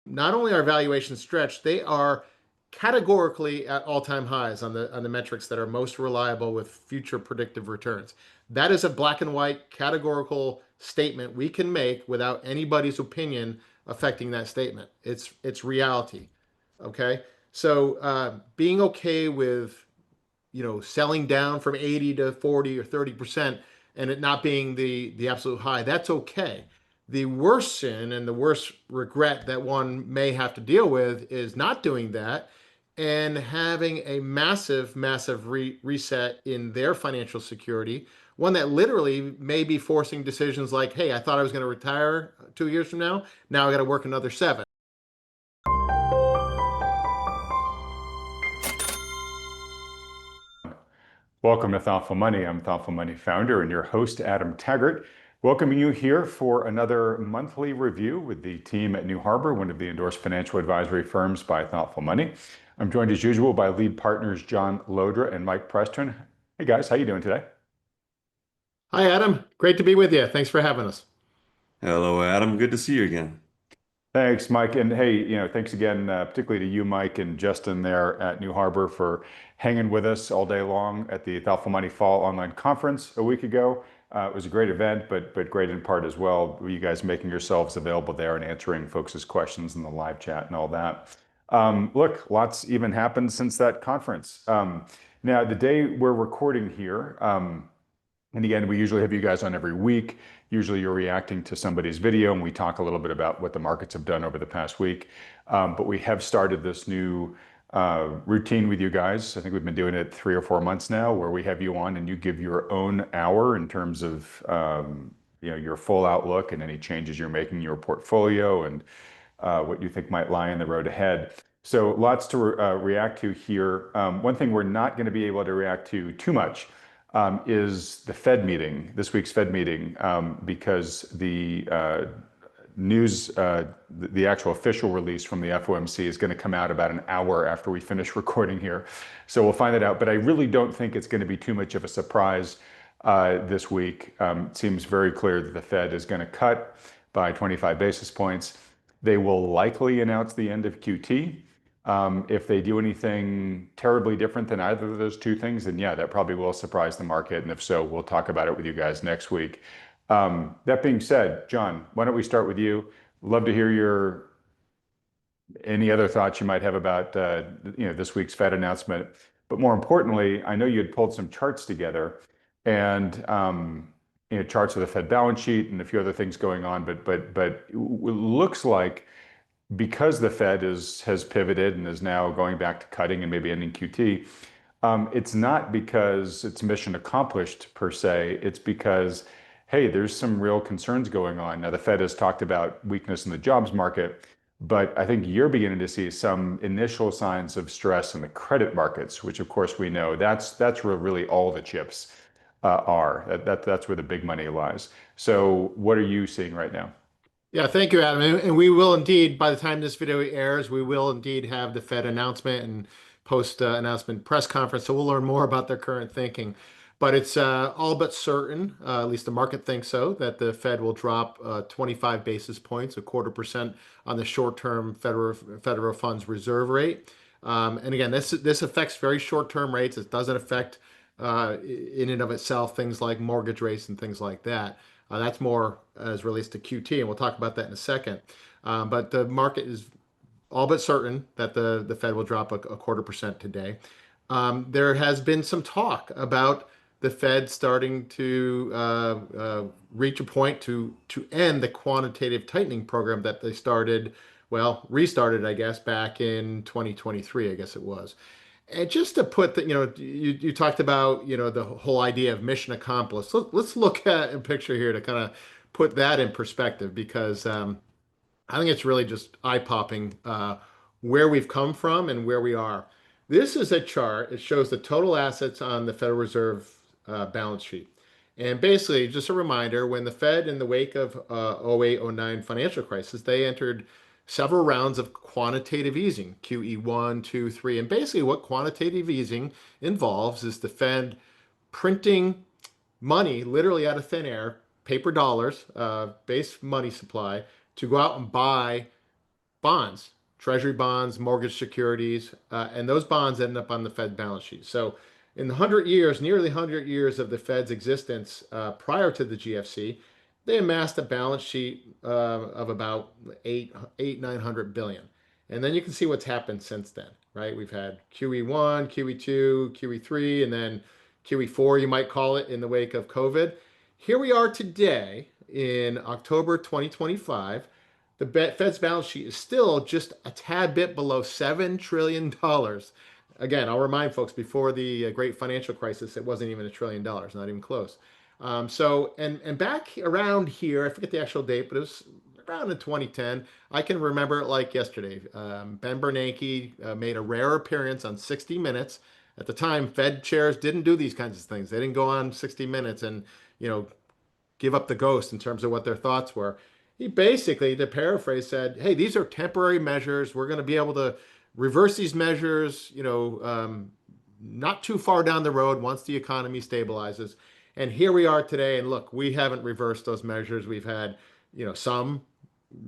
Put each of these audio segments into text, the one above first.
not only are valuations stretched, they are categorically at all-time highs on the metrics that are most reliable with future predictive returns. That is a black and white categorical statement we can make without anybody's opinion affecting that statement. It's reality. Okay, so being okay with selling down from 80 to 40 or 30% and it not being the absolute high, that's okay. The worst sin and the worst regret that one may have to deal with is not doing that and having a massive reset in their financial security, one that literally may be forcing decisions like, hey, I thought I was going to retire 2 years from now. Now I got to work another seven. Welcome to Thoughtful Money. I'm Thoughtful Money founder and your host, Adam Taggart, welcoming you here for another monthly review with the team at New Harbor, one of the endorsed financial advisory firms by Thoughtful Money. I'm joined as usual by lead partners John Lodra and Mike Preston. Hey guys, how you doing today? Hi, Adam. Great to be with you. Thanks for having us. Hello, Adam. Good to see you again. Thanks, Mike. And hey, thanks again, particularly to you, Mike, and Justin there at New Harbor for hanging with us all day long at the Thoughtful Money Fall Online Conference a week ago. It was a great event, but great in part as well. You guys making yourselves available there and answering folks' questions in the live chat and all that. Look, lots even happened since that conference. Now, the day we're recording here, and again, we usually have you guys on every week. Usually you're reacting to somebody's video and we talk a little bit about what the markets have done over the past week. But we have started this new routine with you guys. I think we've been doing it 3 or 4 months now, where we have you on and you give your own hour in terms of your full outlook and any changes you're making in your portfolio and what you think might lie in the road ahead. So lots to react to here. One thing we're not going to be able to react to too much is the Fed meeting, this week's Fed meeting, because the news, the actual official release from the FOMC is going to come out about an hour after we finish recording here. So we'll find it out. But I really don't think it's going to be too much of a surprise this week. It seems very clear that the Fed is going to cut by 25 basis points. They will likely announce the end of QT. If they do anything terribly different than either of those two things, then yeah, that probably will surprise the market. And if so, we'll talk about it with you guys next week. That being said, John, why don't we start with you? Love to hear any other thoughts you might have about this week's Fed announcement. But more importantly, I know you had pulled some charts together and charts of the Fed balance sheet and a few other things going on. But it looks like, because the Fed has pivoted and is now going back to cutting and maybe ending QT, it's not because it's mission accomplished per se. It's because, hey, there's some real concerns going on. Now, the Fed has talked about weakness in the jobs market, but I think you're beginning to see some initial signs of stress in the credit markets, which of course we know that's where really all the chips are. That's where the big money lies. So what are you seeing right now? Yeah, thank you, Adam. And we will indeed, by the time this video airs, we will indeed have the Fed announcement and post-announcement press conference. So we'll learn more about their current thinking. But it's all but certain, at least the market thinks so, that the Fed will drop 25 basis points, 1/4% on the short-term federal funds reserve rate. And again, this affects very short-term rates. It doesn't affect in and of itself things like mortgage rates and things like that. That's more as relates to QT, and we'll talk about that in a second. But the market is all but certain that the Fed will drop a 1/4% today. There has been some talk about the Fed starting to reach a point to end the quantitative tightening program that they restarted, I guess, back in 2023, I guess it was. And just to put the, you talked about, the whole idea of mission accomplished. Let's look at a picture here to kind of put that in perspective, because I think it's really just eye-popping where we've come from and where we are. This is a chart. It shows the total assets on the Federal Reserve balance sheet. And basically, just a reminder, when the Fed, in the wake of 08, 09 financial crisis, they entered several rounds of quantitative easing, QE1, 2, 3. And basically what quantitative easing involves is the Fed printing money literally out of thin air, paper dollars, base money supply, to go out and buy bonds, treasury bonds, mortgage securities, and those bonds end up on the Fed balance sheet. So in the 100 years, nearly 100 years of the Fed's existence prior to the GFC, they amassed a balance sheet of about 900 billion. And then you can see what's happened since then, right? We've had QE1, QE2, QE3, and then QE4, you might call it, in the wake of COVID. Here we are today in October 2025. The Fed's balance sheet is still just a tad bit below $7 trillion. Again, I'll remind folks, before the great financial crisis, it wasn't even $1 trillion, not even close. And back around here, I forget the actual date, but it was around in 2010. I can remember it like yesterday. Ben Bernanke made a rare appearance on 60 Minutes. At the time, Fed chairs didn't do these kinds of things. They didn't go on 60 Minutes and, give up the ghost in terms of what their thoughts were. He basically, to paraphrase, said, "Hey, these are temporary measures. We're going to be able to reverse these measures, not too far down the road once the economy stabilizes." And here we are today. And look, we haven't reversed those measures. We've had, some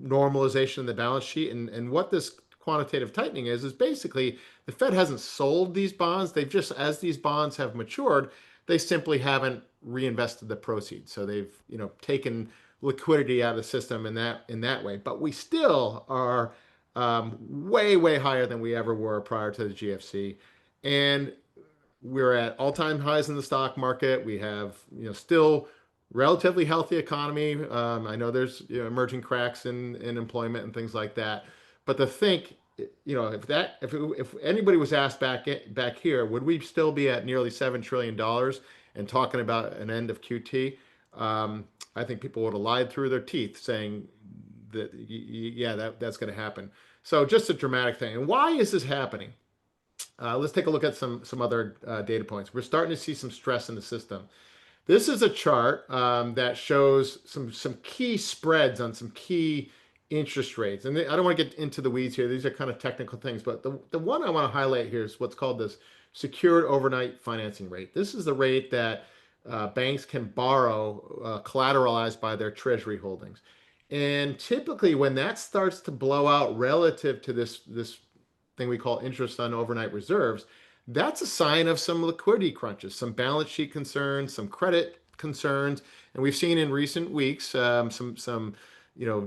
normalization in the balance sheet. And what this quantitative tightening is basically the Fed hasn't sold these bonds. They've just, as these bonds have matured, they simply haven't reinvested the proceeds. So they've, taken liquidity out of the system in that way. But we still are way, way higher than we ever were prior to the GFC. And we're at all-time highs in the stock market. We have, still relatively healthy economy. I know there's emerging cracks in employment and things like that. But to think, if anybody was asked back here, would we still be at nearly $7 trillion and talking about an end of QT? I think people would have lied through their teeth saying that, yeah, that's going to happen. So just a dramatic thing. And why is this happening? Let's take a look at some other data points. We're starting to see some stress in the system. This is a chart that shows some key spreads on some key interest rates. And I don't want to get into the weeds here. These are kind of technical things, but the one I want to highlight here is what's called this secured overnight financing rate. This is the rate that banks can borrow collateralized by their treasury holdings. And typically when that starts to blow out relative to this thing we call interest on overnight reserves, that's a sign of some liquidity crunches, some balance sheet concerns, some credit concerns. And we've seen in recent weeks some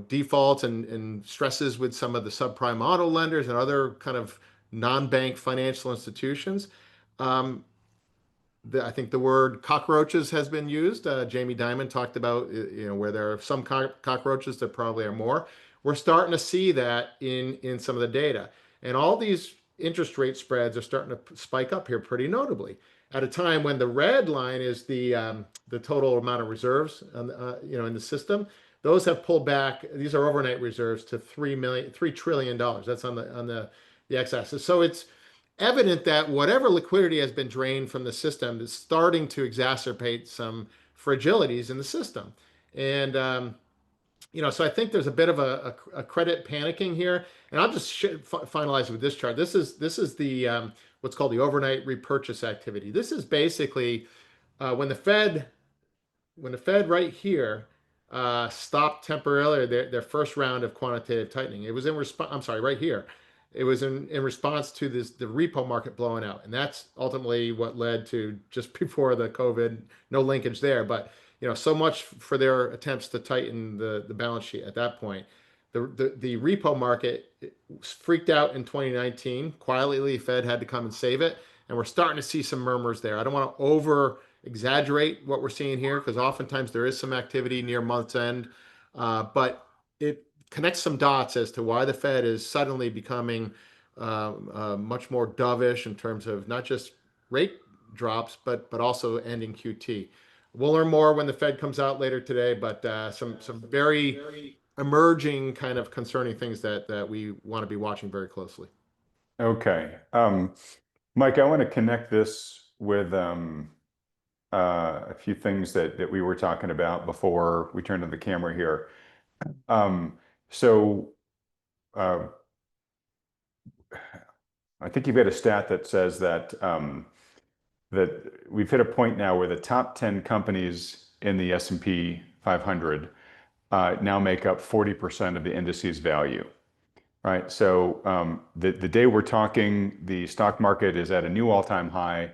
defaults and stresses with some of the subprime auto lenders and other kind of non-bank financial institutions. I think the word cockroaches has been used. Jamie Dimon talked about, where there are some cockroaches, there probably are more. We're starting to see that in some of the data. And all these interest rate spreads are starting to spike up here pretty notably at a time when the red line is the total amount of reserves in the system. Those have pulled back. These are overnight reserves to $3 trillion. That's on the x-axis. So it's evident that whatever liquidity has been drained from the system is starting to exacerbate some fragilities in the system. And so I think there's a bit of a credit panicking here. And I'll just finalize with this chart. This is the what's called the overnight repurchase activity. This is basically when the Fed right here stopped temporarily their first round of quantitative tightening. It was in response. I'm sorry, right here. It was in response to the repo market blowing out, and that's ultimately what led to, just before the COVID, no linkage there, but so much for their attempts to tighten the balance sheet at that point. The repo market freaked out in 2019. Quietly, the Fed had to come and save it, and we're starting to see some murmurs there. I don't want to over exaggerate what we're seeing here, because oftentimes there is some activity near month's end, but it connects some dots as to why the Fed is suddenly becoming much more dovish in terms of not just rate drops, but also ending QT. We'll learn more when the Fed comes out later today, but some very emerging kind of concerning things that we want to be watching very closely. Okay. Mike, I want to connect this with a few things that we were talking about before we turned to the camera here. I think you've got a stat that says that that we've hit a point now where the top 10 companies in the S&P 500 now make up 40% of the indice's value. right? So the day we're talking, the stock market is at a new all-time high.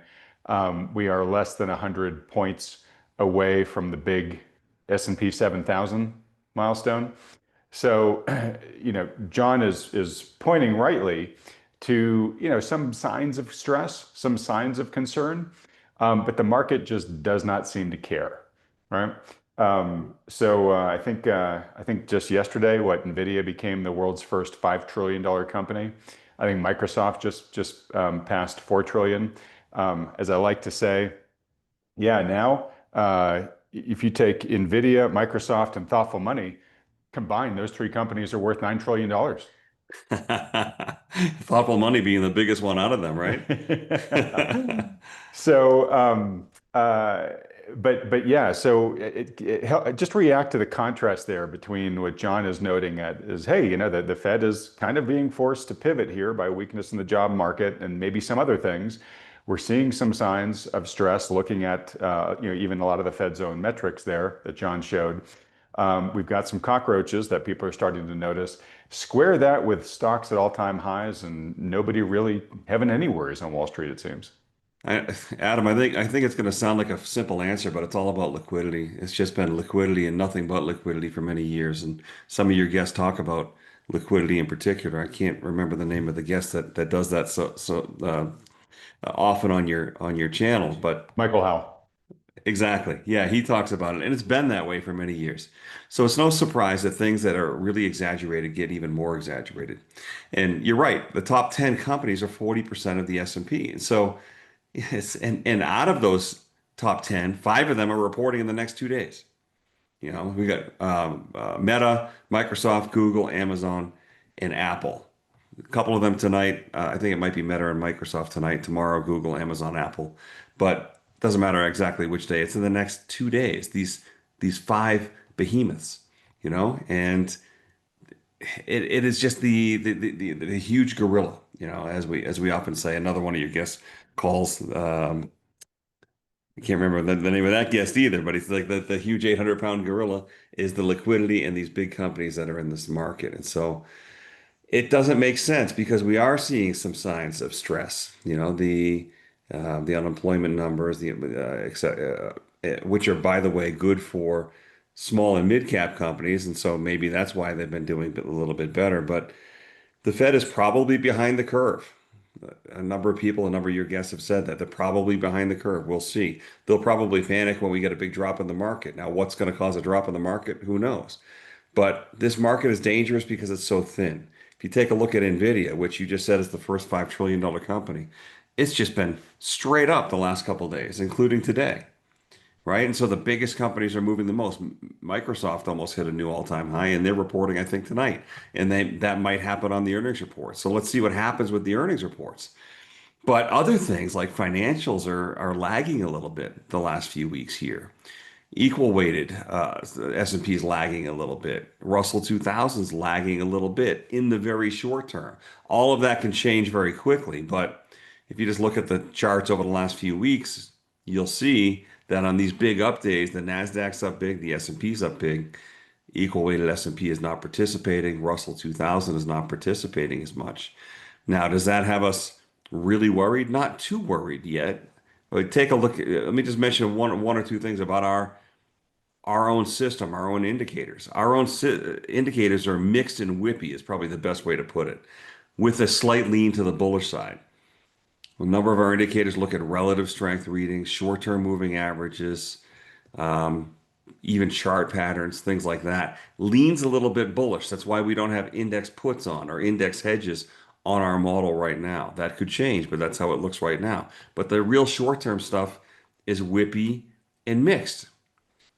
We are less than 100 points away from the big S&P 7,000 milestone. So, John is pointing rightly to, some signs of stress, some signs of concern, but the market just does not seem to care, right? I think just yesterday, Nvidia became the world's first $5 trillion company. I think Microsoft just passed 4 trillion. As I like to say, yeah, now if you take Nvidia, Microsoft, and Thoughtful Money combined, those three companies are worth $9 trillion. Thoughtful money being the biggest one out of them, right? So, but yeah, so just react to the contrast there between what John is noting at is, hey, the Fed is kind of being forced to pivot here by weakness in the job market and maybe some other things. We're seeing some signs of stress looking at, even a lot of the Fed's own metrics there that John showed. We've got some cockroaches that people are starting to notice. Square that with stocks at all-time highs and nobody really having any worries on Wall Street, it seems. Adam, I think it's going to sound like a simple answer, but it's all about liquidity. It's just been liquidity and nothing but liquidity for many years. And some of your guests talk about liquidity in particular. I can't remember the name of the guest that does that so often on your channel, but Michael Howe. exactly. Yeah, he talks about it, and it's been that way for many years. So it's no surprise that things that are really exaggerated get even more exaggerated. And you're right, the top 10 companies are 40% of the S&P. And so yes, and out of those top 10, five of them are reporting in the next 2 days. We got Meta, Microsoft, Google, Amazon, and Apple. A couple of them tonight. I think it might be Meta and Microsoft tonight. Tomorrow, Google, Amazon, Apple. But it doesn't matter exactly which day. It's in the next 2 days. These five behemoths, and it is just the huge gorilla, as we often say. Another one of your guests calls. I can't remember the name of that guest either, but it's like the huge 800-pound gorilla is the liquidity and these big companies that are in this market. And so it doesn't make sense because we are seeing some signs of stress. The unemployment numbers, which are, by the way, good for small and mid cap companies, and so maybe that's why they've been doing a little bit better. But the Fed is probably behind the curve. A number of people, a number of your guests have said that they're probably behind the curve. We'll see. They'll probably panic when we get a big drop in the market. Now, what's going to cause a drop in the market? Who knows? But this market is dangerous because it's so thin. If you take a look at Nvidia, which you just said is the first $5 trillion company, it's just been straight up the last couple of days, including today, right? And so the biggest companies are moving the most. Microsoft almost hit a new all-time high, and they're reporting, I think, tonight. And that might happen on the earnings report. So let's see what happens with the earnings reports. But other things like financials are lagging a little bit the last few weeks here. Equal weighted, the S&P is lagging a little bit. Russell 2000 is lagging a little bit in the very short term. All of that can change very quickly, but if you just look at the charts over the last few weeks, you'll see that on these big up days, the Nasdaq's up big, the S&P's up big. Equal weighted S&P is not participating. Russell 2000 is not participating as much. Now, does that have us really worried? Not too worried yet. But take a look. Let me just mention one or two things about our own system, our own indicators. Our own indicators are mixed and whippy is probably the best way to put it, with a slight lean to the bullish side. A number of our indicators look at relative strength readings, short-term moving averages, even chart patterns, things like that. Leans a little bit bullish. That's why we don't have index puts on or index hedges on our model right now. That could change, but that's how it looks right now. But the real short-term stuff is whippy and mixed.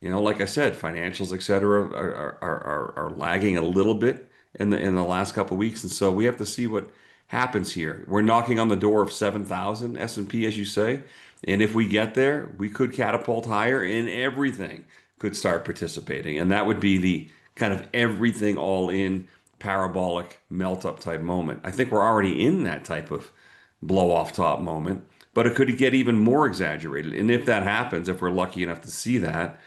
Like I said, financials, et cetera, are lagging a little bit in the last couple of weeks, and so we have to see what happens here. We're knocking on the door of 7,000 S&P, as you say, and if we get there, we could catapult higher, and everything could start participating, and that would be the kind of everything all in parabolic melt up type moment. I think we're already in that type of blow off top moment, but it could get even more exaggerated. And if that happens, if we're lucky enough to see that,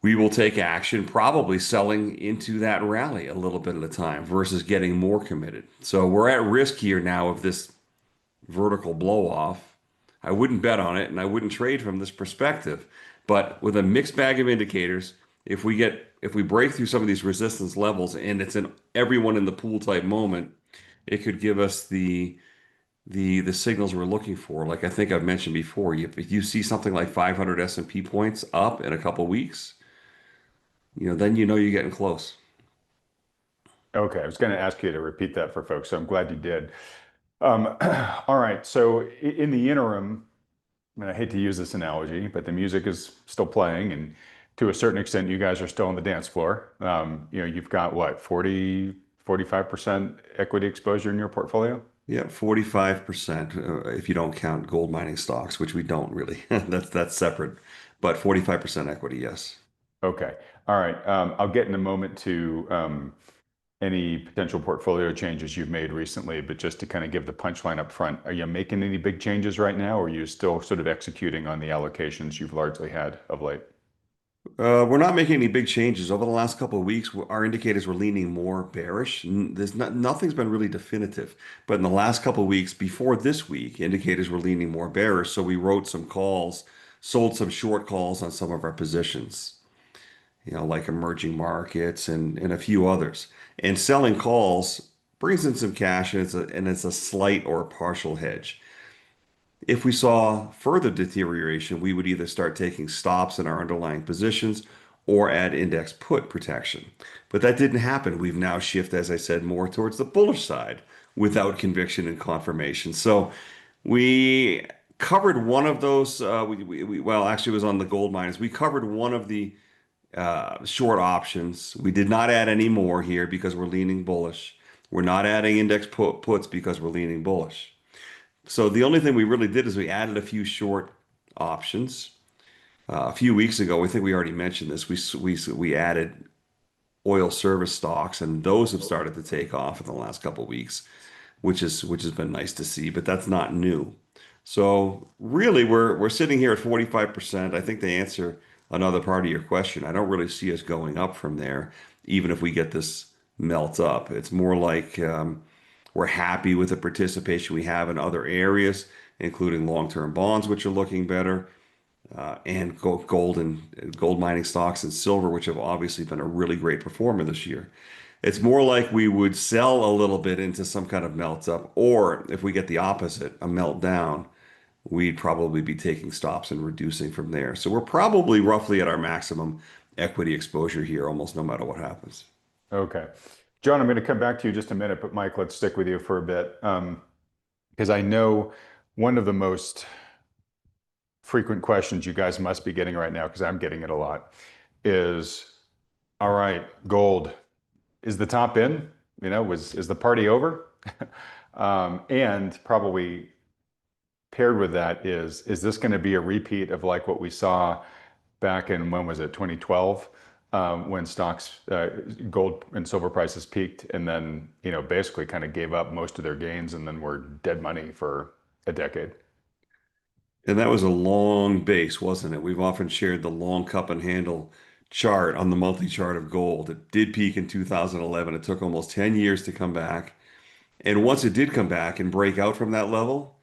we will take action, probably selling into that rally a little bit at a time versus getting more committed. So we're at risk here now of this vertical blow off. I wouldn't bet on it and I wouldn't trade from this perspective. But with a mixed bag of indicators, if we break through some of these resistance levels and it's an everyone in the pool type moment, it could give us the signals we're looking for. Like I think I've mentioned before, if you see something like 500 S&P points up in a couple weeks, then you're getting close. Okay, I was going to ask you to repeat that for folks, so I'm glad you did. All right, so in the interim, and I hate to use this analogy, but the music is still playing, and to a certain extent, you guys are still on the dance floor. You've got what, 45% equity exposure in your portfolio? Yeah, 45%, if you don't count gold mining stocks, which we don't really. That's separate. But 45% equity, yes. Okay. All right. I'll get in a moment to any potential portfolio changes you've made recently, but just to kind of give the punchline up front, are you making any big changes right now, or are you still sort of executing on the allocations you've largely had of late? We're not making any big changes. Over the last couple of weeks, our indicators were leaning more bearish. Nothing's been really definitive. But in the last couple of weeks, before this week, indicators were leaning more bearish. So we wrote some calls, sold some short calls on some of our positions, like emerging markets and a few others. And selling calls brings in some cash, and it's a slight or partial hedge. If we saw further deterioration, we would either start taking stops in our underlying positions or add index put protection. But that didn't happen. We've now shifted, as I said, more towards the bullish side without conviction and confirmation. So we covered one of those. Well, actually, it was on the gold miners. We covered one of the short options. We did not add any more here because we're leaning bullish. We're not adding index puts because we're leaning bullish. So the only thing we really did is we added a few short options. A few weeks ago, I think we already mentioned this. We added oil service stocks, and those have started to take off in the last couple of weeks, which has been nice to see. But that's not new. So really, we're sitting here at 45%. I think to answer another part of your question, I don't really see us going up from there, even if we get this melt up. It's more like we're happy with the participation we have in other areas, including long-term bonds, which are looking better, and gold mining stocks and silver, which have obviously been a really great performer this year. It's more like we would sell a little bit into some kind of melt up, or if we get the opposite, a meltdown, we'd probably be taking stops and reducing from there. So we're probably roughly at our maximum equity exposure here, almost no matter what happens. Okay. John, I'm going to come back to you in just a minute, but Mike, let's stick with you for a bit. Because I know one of the most frequent questions you guys must be getting right now, because I'm getting it a lot, is, all right, gold, is the top in? Is the party over? And probably paired with that is this going to be a repeat of like what we saw back in, when was it, 2012? When stocks, gold and silver prices peaked and then, basically kind of gave up most of their gains and then were dead money for a decade. And that was a long base, wasn't it? We've often shared the long cup and handle chart on the monthly chart of gold. It did peak in 2011. It took almost 10 years to come back. And once it did come back and break out from that level,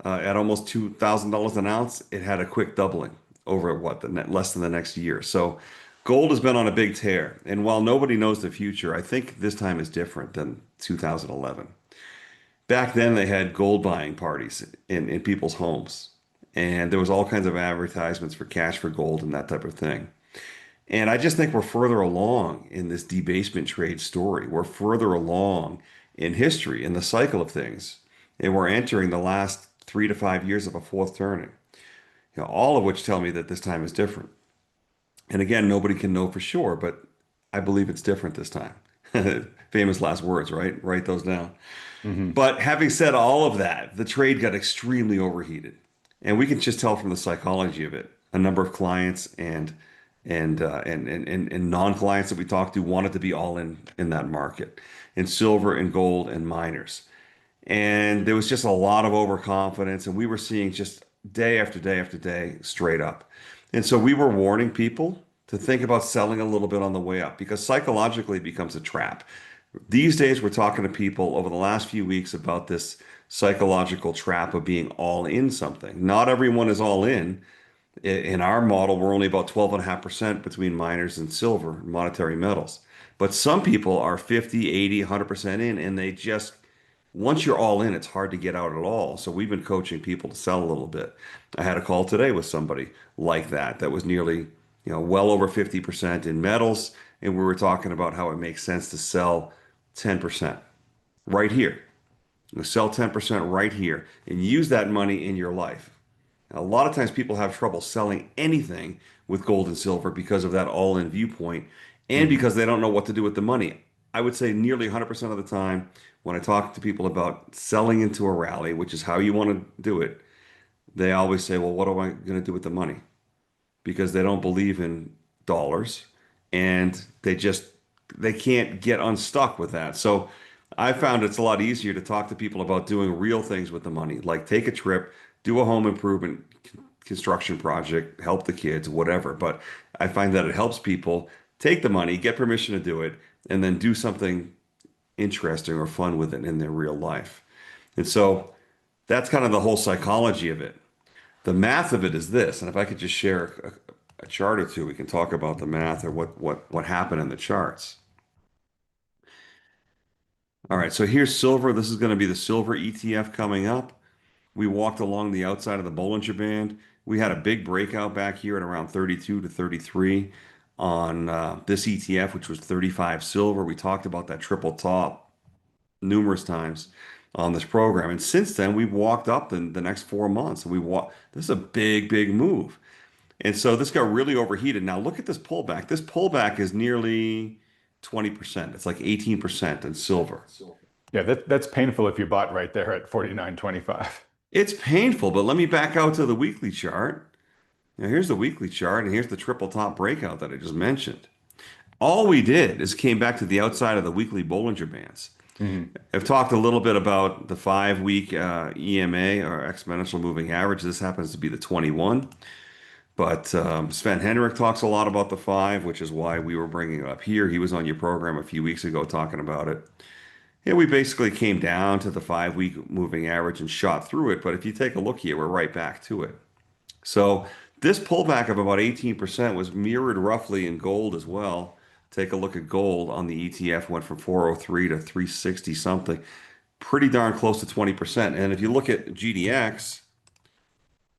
at almost $2,000 an ounce, it had a quick doubling over less than the next year. So gold has been on a big tear, and while nobody knows the future, I think this time is different than 2011. Back then, they had gold buying parties in people's homes, and there was all kinds of advertisements for cash for gold and that type of thing. And I just think we're further along in this debasement trade story. We're further along in history, in the cycle of things, and we're entering the last 3 to 5 years of a fourth turning. All of which tell me that this time is different. And again, nobody can know for sure, but I believe it's different this time. Famous last words, right? Write those down. Mm-hmm. But having said all of that, the trade got extremely overheated. And we can just tell from the psychology of it. A number of clients and non-clients that we talked to wanted to be all in that market, in silver and gold and miners. And there was just a lot of overconfidence, and we were seeing just day after day after day straight up. And so we were warning people to think about selling a little bit on the way up because psychologically it becomes a trap. These days, we're talking to people over the last few weeks about this psychological trap of being all in something. Not everyone is all in. In our model, we're only about 12.5% between miners and silver, monetary metals. But some people are 50, 80, 100% in, and they just, once you're all in, it's hard to get out at all. So we've been coaching people to sell a little bit. I had a call today with somebody like that, that was nearly, well over 50% in metals. And we were talking about how it makes sense to sell 10% right here. Sell 10% right here and use that money in your life. A lot of times people have trouble selling anything with gold and silver because of that all-in viewpoint and because they don't know what to do with the money. I would say nearly 100% of the time when I talk to people about selling into a rally, which is how you want to do it, they always say, well, what am I going to do with the money? Because they don't believe in dollars and they can't get unstuck with that. So I found it's a lot easier to talk to people about doing real things with the money, like take a trip, do a home improvement construction project, help the kids, whatever. But I find that it helps people take the money, get permission to do it, and then do something interesting or fun with it in their real life. And so that's kind of the whole psychology of it. The math of it is this, and if I could just share a chart or two, we can talk about the math or what happened in the charts. All right, so here's silver. This is going to be the silver ETF coming up. We walked along the outside of the Bollinger Band. We had a big breakout back here at around 32 to 33 on this ETF, which was 35 silver. We talked about that triple top numerous times on this program. And since then, we've walked up the next 4 months. And this is a big, big move. And so this got really overheated. Now look at this pullback. This pullback is nearly 20%. It's like 18% in silver. Yeah, that's painful if you bought right there at 49.25. It's painful, but let me back out to the weekly chart. Now here's the weekly chart, and here's the triple top breakout that I just mentioned. All we did is came back to the outside of the weekly Bollinger Bands. I've talked a little bit about the 5-week EMA or exponential moving average. This happens to be the 21. But Sven Henrik talks a lot about the 5, which is why we were bringing it up here. He was on your program a few weeks ago talking about it. Yeah, we basically came down to the 5-week moving average and shot through it. But if you take a look here, we're right back to it. So this pullback of about 18% was mirrored roughly in gold as well. Take a look at gold on the ETF, went from 403 to 360 something. Pretty darn close to 20%. And if you look at GDX,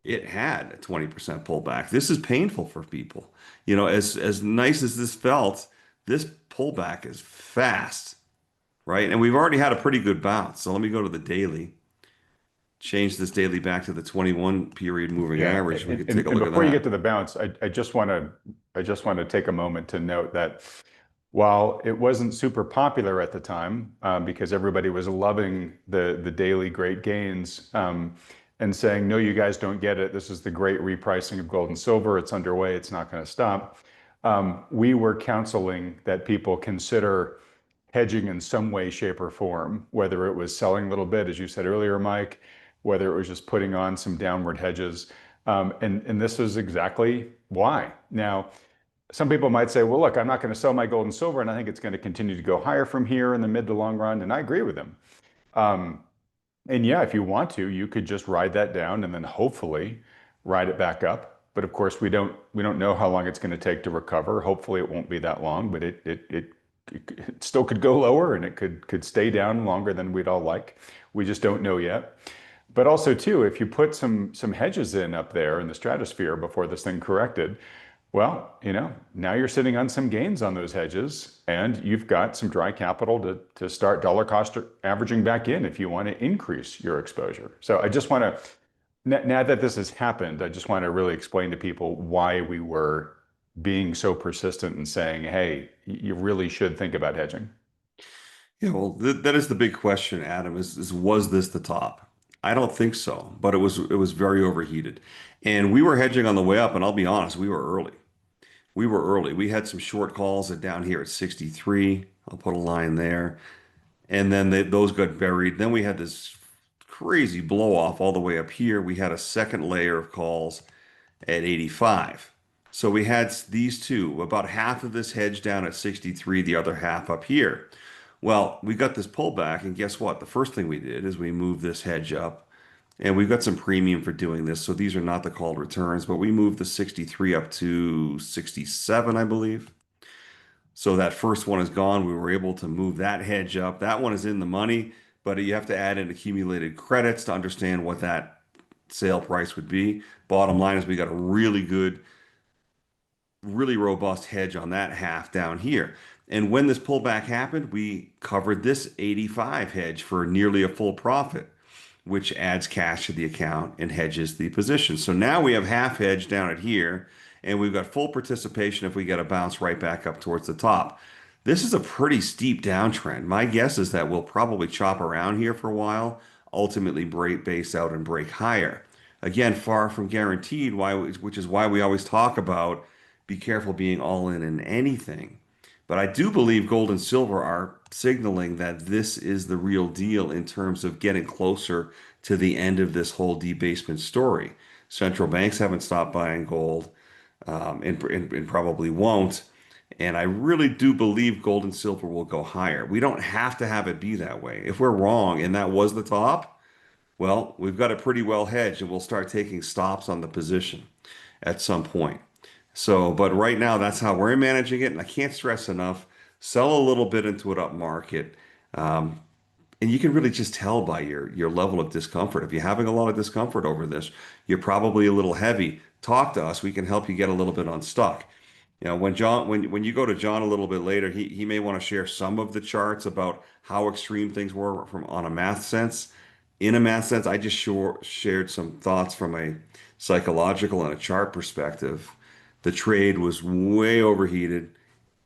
it had a 20% pullback. This is painful for people. As nice as this felt, this pullback is fast, right? And we've already had a pretty good bounce. So let me go to the daily. Change this daily back to the 21 period moving average. We could take a look at that. Before you get to the bounce, I just want to take a moment to note that while it wasn't super popular at the time, because everybody was loving the daily great gains, and saying, no, you guys don't get it. This is the great repricing of gold and silver. It's underway. It's not going to stop. We were counseling that people consider hedging in some way, shape, or form, whether it was selling a little bit, as you said earlier, Mike, whether it was just putting on some downward hedges. And this is exactly why. Now, some people might say, well, look, I'm not going to sell my gold and silver, and I think it's going to continue to go higher from here in the mid to long run. And I agree with them. And yeah, if you want to, you could just ride that down and then hopefully ride it back up. But of course, we don't know how long it's going to take to recover. Hopefully, it won't be that long, but it still could go lower and it could stay down longer than we'd all like. We just don't know yet. But also too, if you put some hedges in up there in the stratosphere before this thing corrected, well, now you're sitting on some gains on those hedges and you've got some dry capital to start dollar cost averaging back in if you want to increase your exposure. So I just want to, now that this has happened, I just want to really explain to people why we were being so persistent and saying, hey, you really should think about hedging. Yeah, well, that is the big question, Adam, is was this the top? I don't think so, but it was very overheated. And we were hedging on the way up, and I'll be honest, we were early. We had some short calls down here at 63. I'll put a line there. And then those got buried. Then we had this crazy blow off all the way up here. We had a second layer of calls at 85. So we had these two, about half of this hedge down at 63, the other half up here. Well, we got this pullback, and guess what? The first thing we did is we moved this hedge up, and we've got some premium for doing this. So these are not the called returns, but we moved the 63 up to 67, I believe. So that first one is gone. We were able to move that hedge up. That one is in the money, but you have to add in accumulated credits to understand what that sale price would be. Bottom line is we got a really good, really robust hedge on that half down here. And when this pullback happened, we covered this 85 hedge for nearly a full profit, which adds cash to the account and hedges the position. So now we have half hedge down at here, and we've got full participation if we get a bounce right back up towards the top. This is a pretty steep downtrend. My guess is that we'll probably chop around here for a while, ultimately break base out and break higher. Again, far from guaranteed, which is why we always talk about be careful being all in anything. But I do believe gold and silver are signaling that this is the real deal in terms of getting closer to the end of this whole debasement story. Central banks haven't stopped buying gold, and probably won't. And I really do believe gold and silver will go higher. We don't have to have it be that way. If we're wrong and that was the top, well, we've got it pretty well hedged, and we'll start taking stops on the position at some point. So, but right now, that's how we're managing it. And I can't stress enough, sell a little bit into an up market. Um, and you can really just tell by your level of discomfort. If you're having a lot of discomfort over this, you're probably a little heavy. Talk to us. We can help you get a little bit unstuck. When you go to John a little bit later, he may want to share some of the charts about how extreme things were from on a math sense. In a math sense, I just shared some thoughts from a psychological and a chart perspective. The trade was way overheated.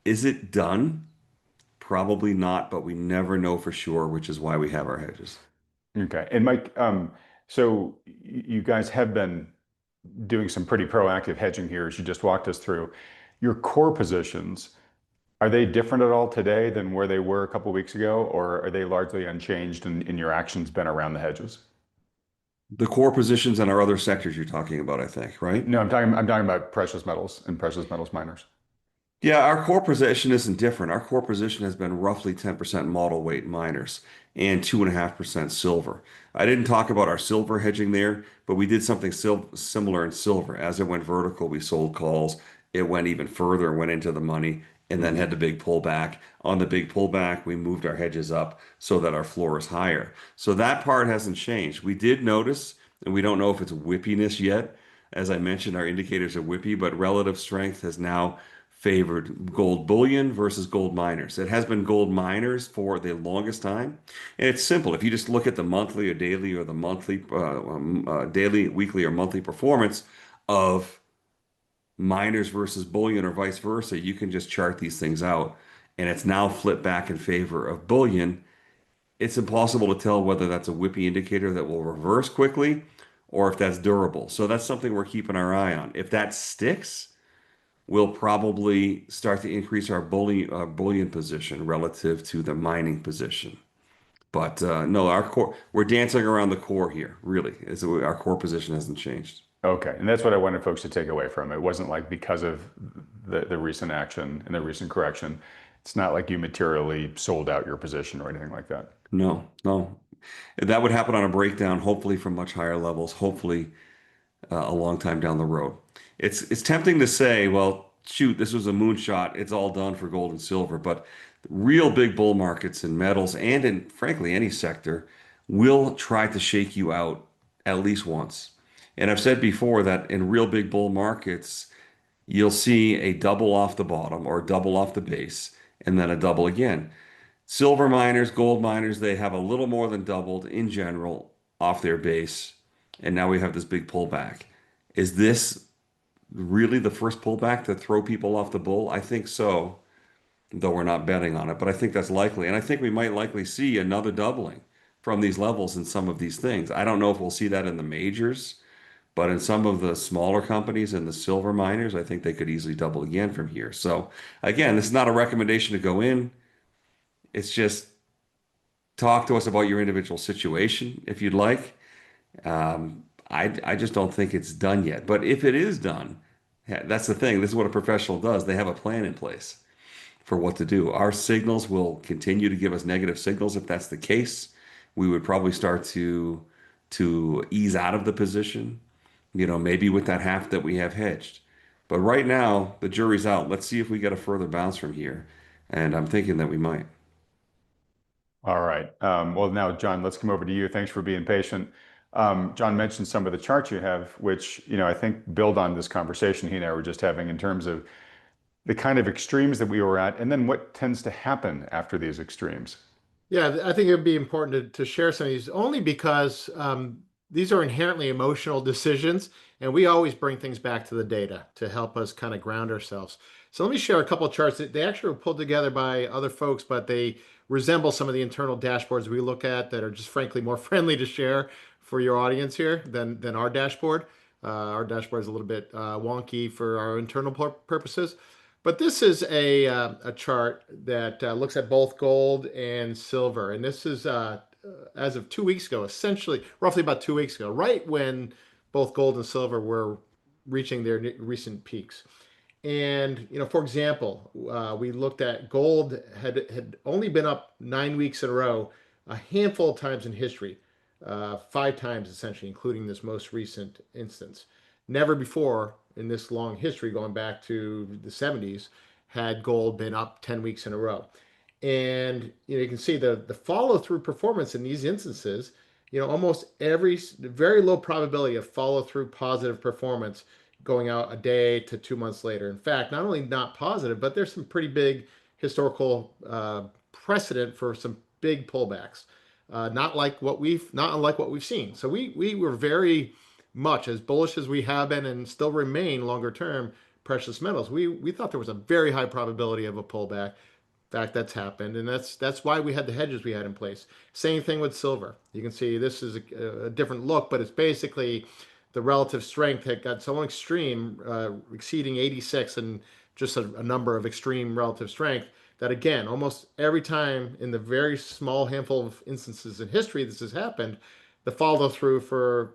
Is it done? Probably not, but we never know for sure, which is why we have our hedges. Okay. And Mike, so you guys have been doing some pretty proactive hedging here, as you just walked us through. Your core positions, are they different at all today than where they were a couple of weeks ago, or are they largely unchanged and your actions been around the hedges? The core positions in our other sectors you're talking about, I think, right? No, I'm talking about precious metals and precious metals miners. Yeah, our core position isn't different. Our core position has been roughly 10% model weight miners and 2.5% silver. I didn't talk about our silver hedging there, but we did something similar in silver. As it went vertical, we sold calls. It went even further, went into the money, and then had the big pullback. On the big pullback, we moved our hedges up so that our floor is higher. So that part hasn't changed. We did notice, and we don't know if it's whippiness yet. As I mentioned, our indicators are whippy, but relative strength has now favored gold bullion versus gold miners. It has been gold miners for the longest time. And it's simple. If you just look at the monthly or daily or the daily, weekly, or monthly performance of miners versus bullion or vice versa, you can just chart these things out. And it's now flipped back in favor of bullion. It's impossible to tell whether that's a whippy indicator that will reverse quickly or if that's durable. So that's something we're keeping our eye on. If that sticks, we'll probably start to increase our bullion position relative to the mining position. But no, our core, we're dancing around the core here, really. Our core position hasn't changed. Okay, and that's what I wanted folks to take away from it. It wasn't like because of the recent action and the recent correction, it's not like you materially sold out your position or anything like that. No, no. That would happen on a breakdown, hopefully from much higher levels, hopefully a long time down the road. It's tempting to say, well, shoot, this was a moonshot. It's all done for gold and silver. But real big bull markets in metals and in, frankly, any sector will try to shake you out at least once. And I've said before that in real big bull markets, you'll see a double off the bottom or double off the base and then a double again. Silver miners, gold miners, they have a little more than doubled in general off their base. And now we have this big pullback. Is this really the first pullback to throw people off the bull? I think so, though we're not betting on it, but I think that's likely. And I think we might likely see another doubling from these levels in some of these things. I don't know if we'll see that in the majors, but in some of the smaller companies and the silver miners, I think they could easily double again from here. So again, this is not a recommendation to go in. It's just talk to us about your individual situation if you'd like. I just don't think it's done yet. But if it is done, Yeah, that's the thing. This is what a professional does. They have a plan in place for what to do. Our signals will continue to give us negative signals. If that's the case, we would probably start to ease out of the position, maybe with that half that we have hedged. But right now, the jury's out. Let's see if we get a further bounce from here. And I'm thinking that we might. All right. Well, now, John, let's come over to you. Thanks for being patient. John mentioned some of the charts you have, which, I think build on this conversation he and I were just having in terms of the kind of extremes that we were at, and then what tends to happen after these extremes. Yeah, I think it would be important to share some of these only because these are inherently emotional decisions, and we always bring things back to the data to help us kind of ground ourselves. So let me share a couple of charts that they actually were pulled together by other folks, but they resemble some of the internal dashboards we look at that are just frankly more friendly to share for your audience here than our dashboard. Our dashboard is a little bit wonky for our internal purposes. But this is a chart that looks at both gold and silver. And this is as of 2 weeks ago, essentially, roughly about 2 weeks ago, right when both gold and silver were reaching their recent peaks. And, for example, we looked at gold had only been up 9 weeks in a row, a handful of times in history, 5 times essentially, including this most recent instance. Never before in this long history, going back to the 70s, had gold been up 10 weeks in a row. And you can see the follow through performance in these instances. Almost every very low probability of follow through positive performance going out a day to 2 months later. In fact, not only not positive, but there's some pretty big historical precedent for some big pullbacks. Not unlike what we've seen. So we were very much as bullish as we have been and still remain longer term precious metals. We thought there was a very high probability of a pullback. In fact, that's happened, and that's why we had the hedges we had in place. Same thing with silver. You can see this is a different look, but it's basically the relative strength had got so extreme, exceeding 86, and just a number of extreme relative strength that again, almost every time in the very small handful of instances in history this has happened, the follow through for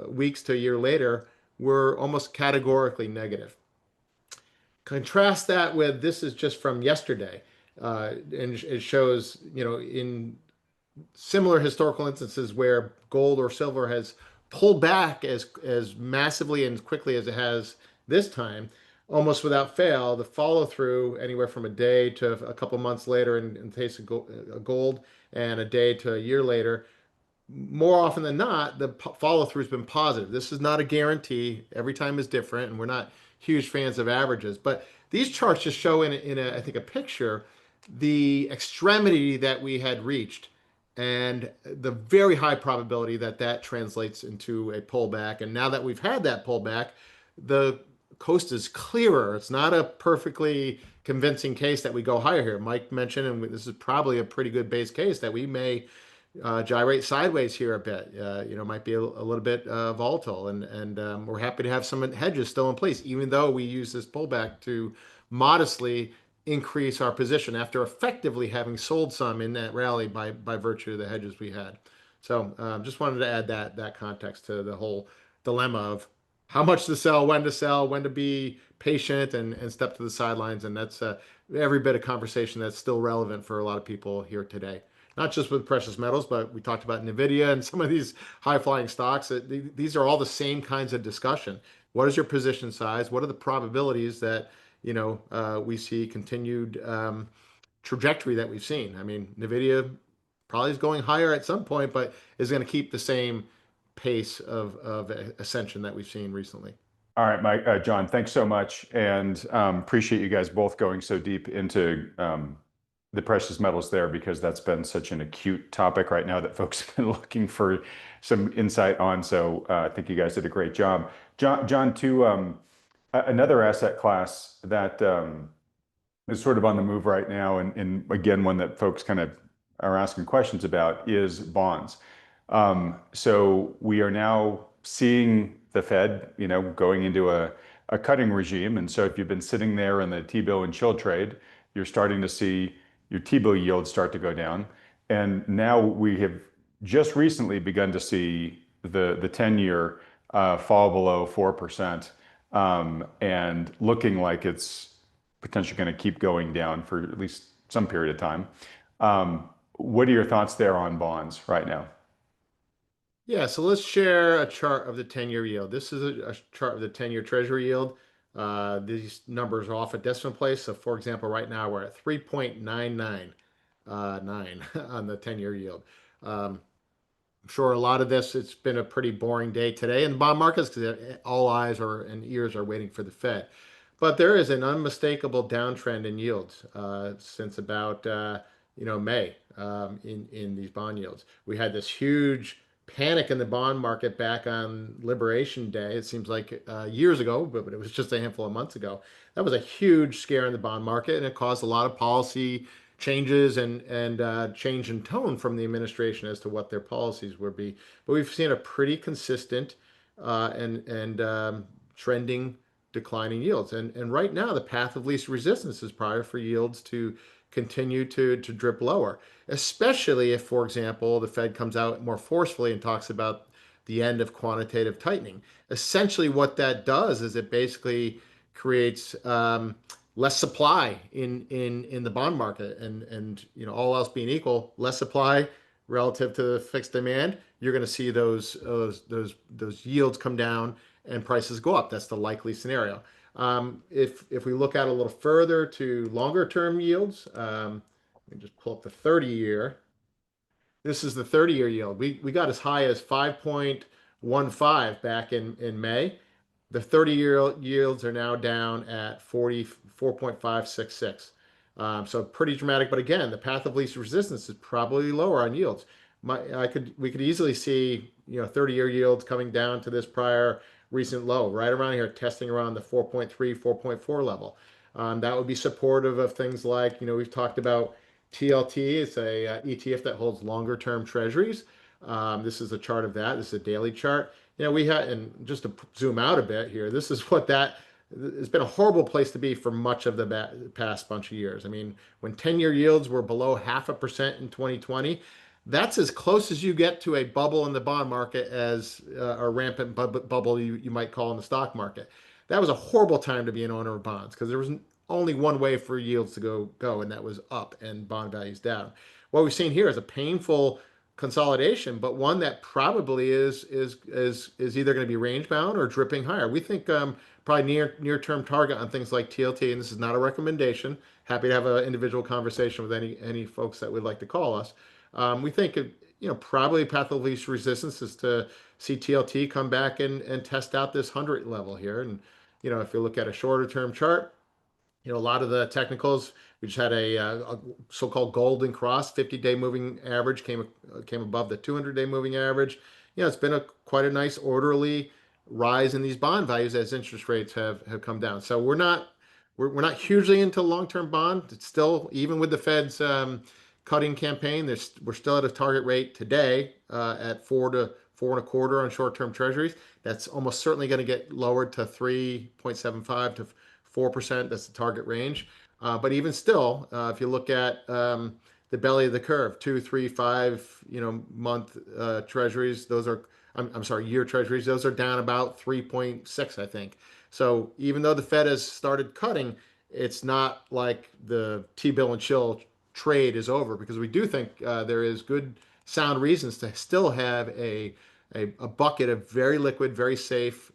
weeks to a year later were almost categorically negative. Contrast that with this is just from yesterday, and it shows in similar historical instances where gold or silver has pulled back as massively and as quickly as it has this time, almost without fail, the follow through anywhere from a day to a couple months later in the case of gold, and a day to a year later, more often than not, the follow through has been positive. This is not a guarantee. Every time is different, and we're not huge fans of averages. But these charts just show I think, a picture the extremity that we had reached and the very high probability that that translates into a pullback. And now that we've had that pullback, the coast is clearer. It's not a perfectly convincing case that we go higher here. Mike mentioned, and this is probably a pretty good base case, that we may gyrate sideways here a bit. Might be a little bit volatile, and we're happy to have some hedges still in place, even though we use this pullback to modestly increase our position after effectively having sold some in that rally by virtue of the hedges we had. So just wanted to add that context to the whole dilemma of how much to sell, when to be patient and step to the sidelines. And that's every bit of conversation that's still relevant for a lot of people here today. Not just with precious metals, but we talked about NVIDIA and some of these high-flying stocks. These are all the same kinds of discussion. What is your position size? What are the probabilities that we see continued trajectory that we've seen? I mean, NVIDIA probably is going higher at some point, but is going to keep the same pace of ascension that we've seen recently. All right, Mike, John, thanks so much, and appreciate you guys both going so deep into the precious metals there, because that's been such an acute topic right now that folks have been looking for some insight on. So I think you guys did a great job. John, to another asset class that is sort of on the move right now, and again, one that folks kind of are asking questions about, is bonds. So we are now seeing the Fed, going into a cutting regime. And so if you've been sitting there in the T-bill and chill trade, you're starting to see your T-bill yields start to go down. And now we have just recently begun to see the 10-year fall below 4%. and looking like it's potentially going to keep going down for at least some period of time. What are your thoughts there on bonds right now? Yeah, so let's share a chart of the 10-year yield. This is a chart of the 10-year Treasury yield. These numbers are off a decimal place. So, for example, right now we're at 3.99 nine on the 10-year yield. I'm sure a lot of this, it's been a pretty boring day today in the bond markets because all eyes are and ears are waiting for the Fed. But there is an unmistakable downtrend in yields since about May in these bond yields. We had this huge panic in the bond market back on Liberation Day. It seems like years ago, but it was just a handful of months ago. That was a huge scare in the bond market, and it caused a lot of policy changes and change in tone from the administration as to what their policies would be. But we've seen a pretty consistent and trending declining yields. And right now, the path of least resistance is prior for yields to continue to drip lower, especially if, for example, the Fed comes out more forcefully and talks about the end of quantitative tightening. Essentially, what that does is it basically creates less supply in the bond market, and all else being equal, less supply relative to the fixed demand, you're going to see those yields come down and prices go up. That's the likely scenario. If we look out a little further to longer term yields, let me just pull up the 30-year. This is the 30-year yield. We got as high as 5.15 back in May. The 30-year yields are now down at 44.566. So pretty dramatic. But again, the path of least resistance is probably lower on yields. We could easily see 30-year yields coming down to this prior recent low, right around here, testing around the 4.3, 4.4 level. That would be supportive of things like, we've talked about TLT. It's a ETF that holds longer term treasuries. This is a chart of that. This is a daily chart. We had, and just to zoom out a bit here, this is what that, it's been a horrible place to be for much of the past bunch of years. I mean, when 10-year yields were below 0.5% in 2020, that's as close as you get to a bubble in the bond market as a rampant bubble you might call in the stock market. That was a horrible time to be an owner of bonds because there was only one way for yields to go, and that was up and bond values down. What we've seen here is a painful consolidation, but one that probably is either going to be range bound or dripping higher. We think probably near term target on things like TLT, and this is not a recommendation. Happy to have an individual conversation with any folks that would like to call us. We think probably path of least resistance is to see TLT come back and test out this 100 level here. And if you look at a shorter term chart, a lot of the technicals, we just had a so-called golden cross, 50-day moving average came above the 200-day moving average. It's been quite a nice orderly rise in these bond values as interest rates have come down. So we're not hugely into long-term bond. It's still, even with the Fed's cutting campaign, we're still at a target rate today at 4 to 4.25 on short-term treasuries. That's almost certainly going to get lowered to 3.75 to 4%. That's the target range. But even still, if you look at the belly of the curve, 2, 3, 5, month treasuries, those are, I'm sorry, year treasuries, those are down about 3.6, I think. So even though the Fed has started cutting, it's not like the T-bill and chill trade is over, because we do think there is good sound reasons to still have a bucket of very liquid, very safe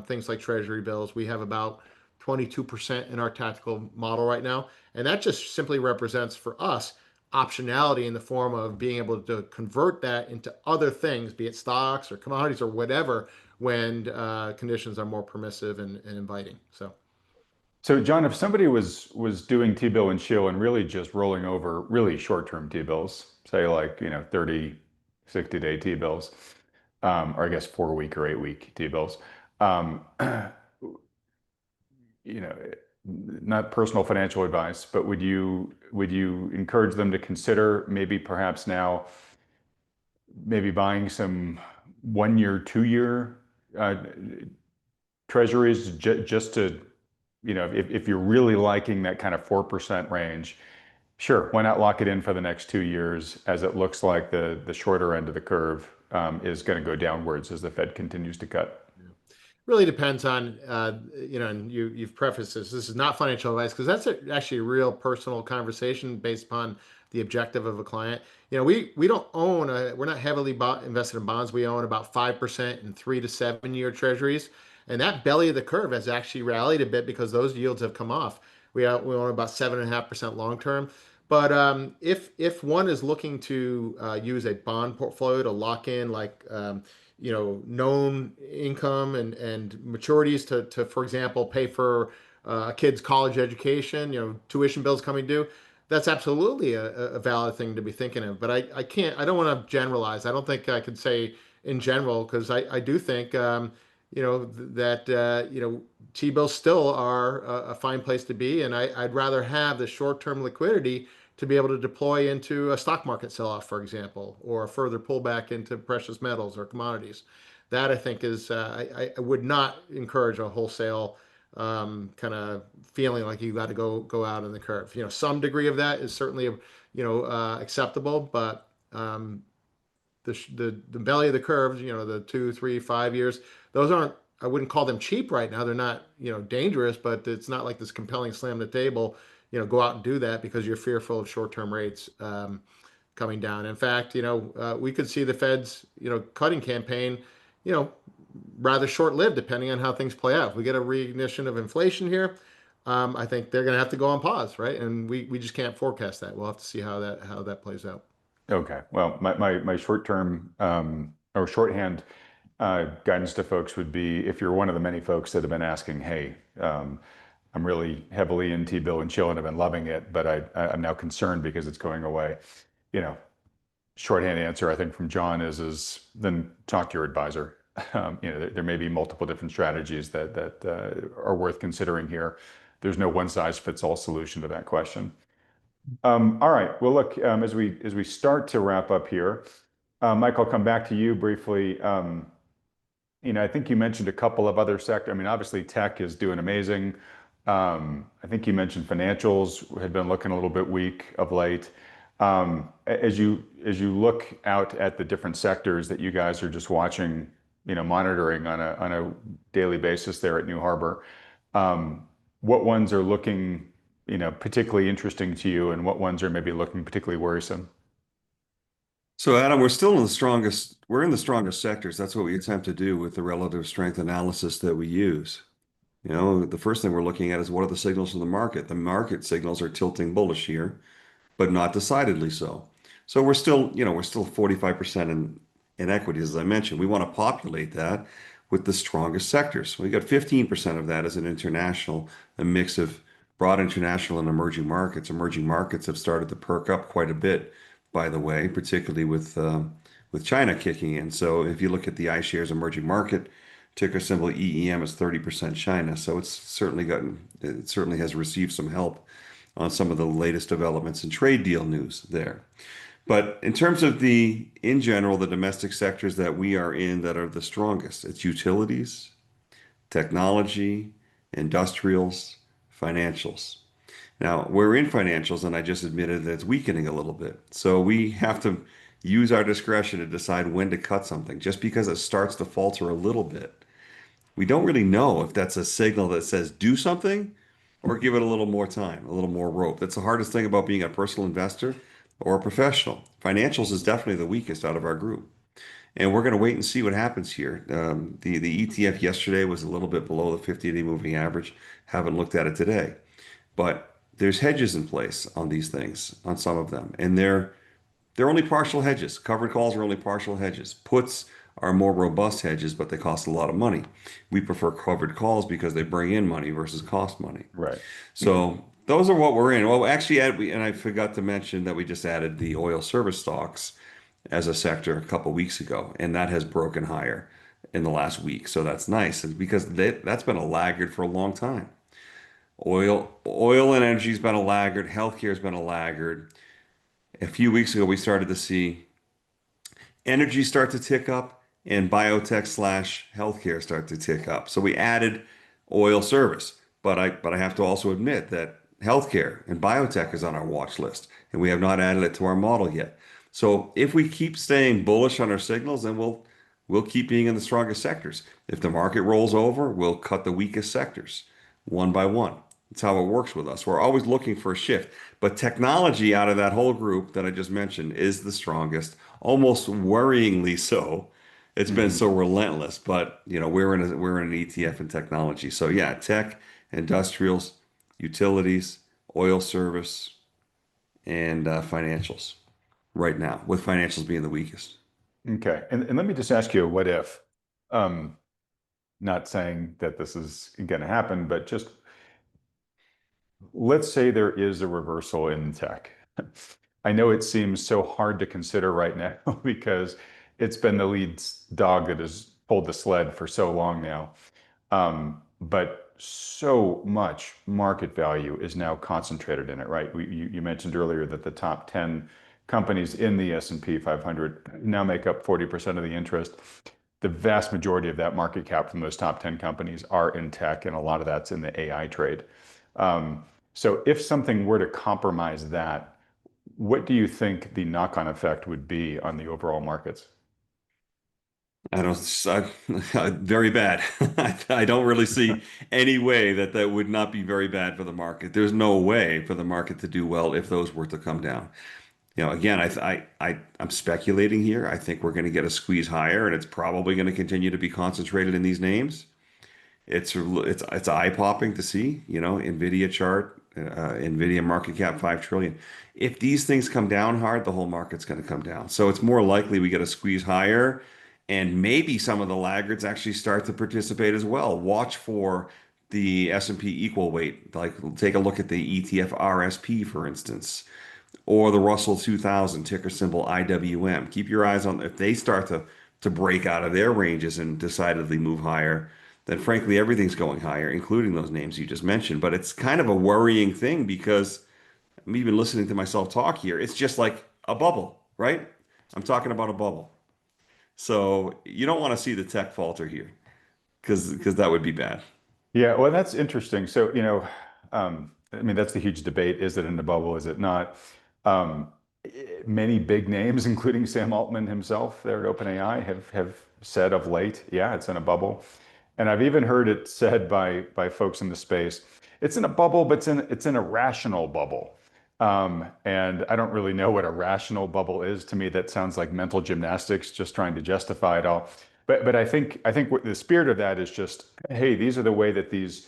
things like treasury bills. We have about 22% in our tactical model right now. And that just simply represents for us optionality in the form of being able to convert that into other things, be it stocks or commodities or whatever, when conditions are more permissive and inviting. So John, if somebody was doing T-bill and chill and really just rolling over really short-term T-bills, say like 30, 60-day T-bills, or I guess 4-week or 8-week T-bills, not personal financial advice, but would you encourage them to consider perhaps now maybe buying some 1-year, 2-year treasuries just to, if you're really liking that kind of 4% range, sure, why not lock it in for the next 2 years, as it looks like the shorter end of the curve is going to go downwards as the Fed continues to cut. really depends on, and you've prefaced this. This is not financial advice because that's actually a real personal conversation based upon the objective of a client. We don't own, we're not heavily invested in bonds. We own about 5% in 3 to 7 year treasuries. And that belly of the curve has actually rallied a bit because those yields have come off. We own about 7.5% long term. But if one is looking to use a bond portfolio to lock in like known income and maturities to for example pay for a kid's college education, tuition bills coming due, that's absolutely a valid thing to be thinking of. But I don't want to generalize. I don't think I could say in general because I do think that T-bills still are a fine place to be, and I'd rather have the short-term liquidity to be able to deploy into a stock market sell-off, for example, or a further pullback into precious metals or commodities. That I think is I would not encourage a wholesale kind of feeling like you got to go out on the curve. Some degree of that is certainly acceptable, but the belly of the curves, the 2, 3, 5 years, those aren't. I wouldn't call them cheap right now. They're not, dangerous, but it's not like this compelling slam the table. Go out and do that because you're fearful of short-term rates coming down. In fact, we could see the Fed's, cutting campaign, you know, rather short-lived depending on how things play out. If we get a reignition of inflation here, I think they're going to have to go on pause, right? And we just can't forecast that. We'll have to see how that plays out. Okay. Well, my short-term or shorthand guidance to folks would be if you're one of the many folks that have been asking, hey, I'm really heavily in T-bill and chill and I've been loving it, but I'm now concerned because it's going away. Shorthand answer I think from John is then talk to your advisor. There may be multiple different strategies that are worth considering here. There's no one-size-fits-all solution to that question. All right. Well, look, as we start to wrap up here, Mike, I'll come back to you briefly. I think you mentioned a couple of other sectors. I mean, obviously tech is doing amazing. I think you mentioned financials had been looking a little bit weak of late. As you look out at the different sectors that you guys are just watching, monitoring on a daily basis there at New Harbor, what ones are looking, particularly interesting to you, and what ones are maybe looking particularly worrisome? So Adam, we're in the strongest sectors. That's what we attempt to do with the relative strength analysis that we use. The first thing we're looking at is what are the signals in the market? The market signals are tilting bullish here, but not decidedly so. So we're still 45% in equities, as I mentioned. We want to populate that with the strongest sectors. We got 15% of that as an international, a mix of broad international and emerging markets. Emerging markets have started to perk up quite a bit, by the way, particularly with China kicking in. So if you look at the iShares emerging market, ticker symbol EEM is 30% China. So it certainly has received some help on some of the latest developments in trade deal news there. But in terms of in general, the domestic sectors that we are in that are the strongest, it's utilities, technology, industrials, financials. Now, we're in financials, and I just admitted that it's weakening a little bit. So we have to use our discretion to decide when to cut something. Just because it starts to falter a little bit, we don't really know if that's a signal that says do something or give it a little more time, a little more rope. That's the hardest thing about being a personal investor or a professional. Financials is definitely the weakest out of our group. And we're going to wait and see what happens here. The ETF yesterday was a little bit below the 50-day moving average. Haven't looked at it today. But there's hedges in place on these things, on some of them. And they're only partial hedges. Covered calls are only partial hedges. Puts are more robust hedges, but they cost a lot of money. We prefer covered calls because they bring in money versus cost money. Right. So those are what we're in. Well, actually, and I forgot to mention that we just added the oil service stocks as a sector a couple weeks ago, and that has broken higher in the last week. So that's nice, and because that's been a laggard for a long time. Oil and energy has been a laggard. Healthcare has been a laggard. A few weeks ago, we started to see energy start to tick up and biotech/healthcare start to tick up. So we added oil service, but I have to also admit that healthcare and biotech is on our watch list, and we have not added it to our model yet. So if we keep staying bullish on our signals, then we'll we'll keep being in the strongest sectors. If the market rolls over, we'll cut the weakest sectors one by one. That's how it works with us. We're always looking for a shift. But technology out of that whole group that I just mentioned is the strongest, almost worryingly so. It's been Mhm. so relentless, but we're in an ETF in technology. So yeah, tech, industrials, utilities, oil service, and financials right now, with financials being the weakest. Okay. And let me just ask you a what if. Um, Not saying that this is going to happen, but just let's say there is a reversal in tech. I know it seems so hard to consider right now because it's been the lead dog that has pulled the sled for so long now. But so much market value is now concentrated in it, right? You mentioned earlier that the top 10 companies in the S&P 500 now make up 40% of the interest. The vast majority of that market cap from those top 10 companies are in tech, and a lot of that's in the AI trade. So if something were to compromise that, what do you think the knock-on effect would be on the overall markets? I don't, very bad. I don't really see any way that that would not be very bad for the market. There's no way for the market to do well if those were to come down. Again, I'm speculating here. I think we're going to get a squeeze higher, and it's probably going to continue to be concentrated in these names. It's eye-popping to see, Nvidia chart, Nvidia market cap 5 trillion. If these things come down hard, the whole market's going to come down. So it's more likely we get a squeeze higher, and maybe some of the laggards actually start to participate as well. Watch for the S&P equal weight. Like take a look at the ETF RSP, for instance, or the Russell 2000, ticker symbol IWM. Keep your eyes on if they start to break out of their ranges and decidedly move higher, then frankly everything's going higher, including those names you just mentioned. But it's kind of a worrying thing because I'm even listening to myself talk here. It's just like a bubble, right? I'm talking about a bubble. So you don't want to see the tech falter here because that would be bad. Yeah, well, that's interesting. So, I mean, that's the huge debate. Is it in the bubble? Is it not? Um, Many big names, including Sam Altman himself there at OpenAI, have said of late, yeah, it's in a bubble. And I've even heard it said by folks in the space, it's in a bubble, but it's in a rational bubble. And I don't really know what a rational bubble is. To me, that sounds like mental gymnastics, just trying to justify it all. But I think what the spirit of that is just, hey, these are the way that these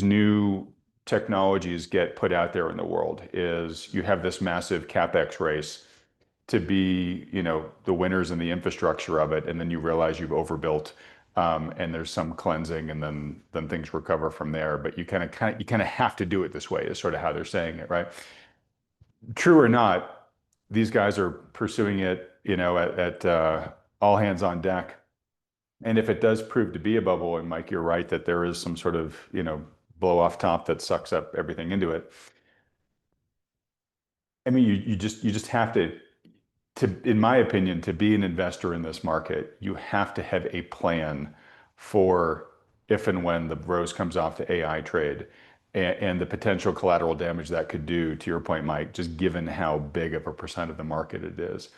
new technologies get put out there in the world is you have this massive capex race to be, the winners in the infrastructure of it, and then you realize you've overbuilt, and there's some cleansing, and then things recover from there. But you kind of have to do it this way, is sort of how they're saying it, right? True or not, these guys are pursuing it, at all hands on deck. And if it does prove to be a bubble, and Mike, you're right that there is some sort of, blow off top that sucks up everything into it. I mean, you just have to, in my opinion, to be an investor in this market, you have to have a plan for if and when the rose comes off the AI trade and the potential collateral damage that could do, to your point, Mike, just given how big of a percent of the market it is.